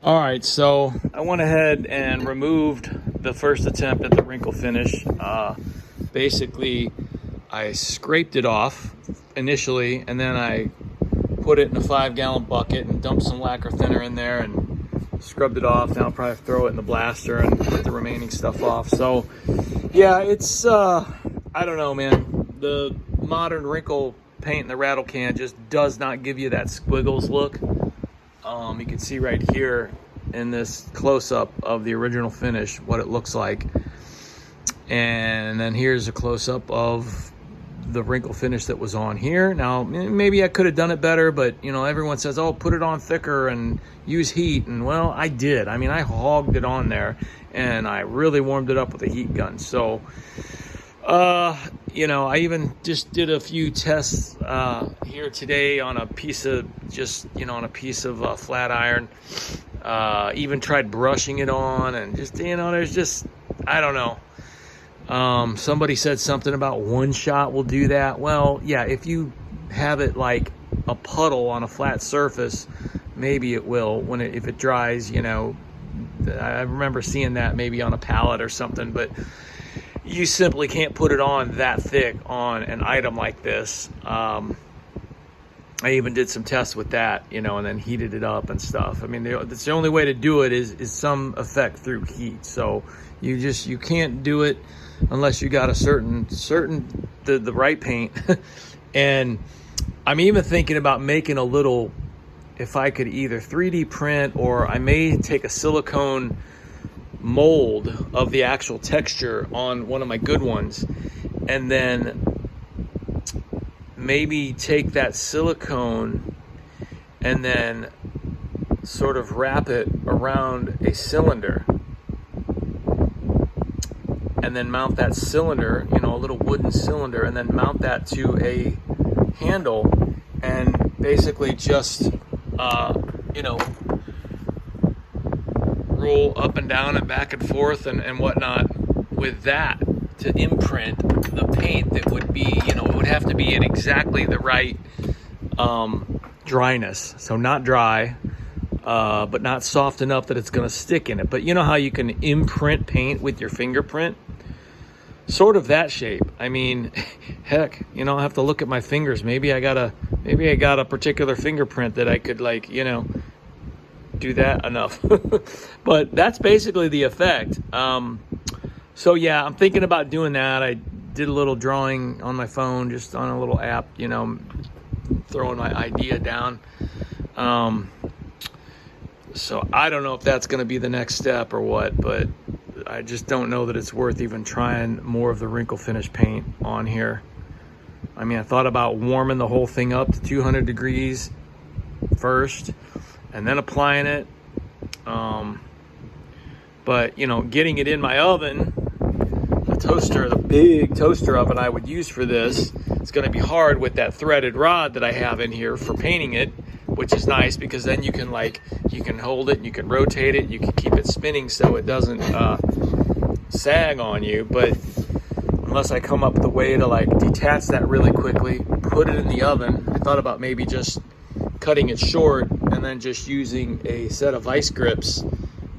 All right, so I went ahead and removed the first attempt at the wrinkle finish. Basically, I scraped it off initially, and then I put it in a 5-gallon bucket and dumped some lacquer thinner in there and scrubbed it off. Now I'll probably throw it in the blaster and get the remaining stuff off. So yeah, it's I don't know, man. The modern wrinkle paint in the rattle can just does not give you that squiggles look. You can see right here in this close-up of the original finish what it looks like, and then here's a close-up of the wrinkle finish that was on here. Now maybe I could have done it better, but you know, everyone says, oh, put it on thicker and use heat, and well, I did. I mean, I hogged it on there and I really warmed it up with a heat gun. So you know, I even just did a few tests here today on a piece of flat iron. Even tried brushing it on, and just, you know, there's just, I don't know. Somebody said something about one shot will do that. Well, yeah, if you have it like a puddle on a flat surface, maybe it will if it dries, you know. I remember seeing that maybe on a pallet or something, but you simply can't put it on that thick on an item like this. I even did some tests with that, you know, and then heated it up and stuff. I mean, that's the only way to do it is some effect through heat. So you can't do it unless you got a certain the right paint. And I'm even thinking about making a little, if I could either 3D print, or I may take a silicone mold of the actual texture on one of my good ones, and then maybe take that silicone and then sort of wrap it around a cylinder, and then mount that cylinder, you know, a little wooden cylinder, and then mount that to a handle, and basically just you know, roll up and down and back and forth and whatnot with that to imprint the paint that would be, you know, it would have to be in exactly the right dryness. So not dry, but not soft enough that it's going to stick in it. But you know how you can imprint paint with your fingerprint? Sort of that shape. I mean, heck, you know, I'll have to look at my fingers. Maybe I got a particular fingerprint that I could, like, you know, do that enough. But that's basically the effect. So yeah, I'm thinking about doing that. I did a little drawing on my phone, just on a little app, you know, throwing my idea down. So I don't know if that's going to be the next step or what, but I just don't know that it's worth even trying more of the wrinkle finish paint on here. I mean, I thought about warming the whole thing up to 200 degrees first and then applying it. But, you know, getting it in my oven, the big toaster oven I would use for this, it's going to be hard with that threaded rod that I have in here for painting it, which is nice because then you can hold it and you can rotate it, you can keep it spinning so it doesn't sag on you. But unless I come up with a way to like detach that really quickly, put it in the oven, I thought about maybe just cutting it short and then just using a set of vice grips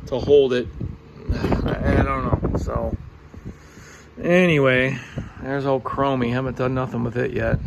to hold it. I don't know. So anyway, there's old Chromie. Haven't done nothing with it yet.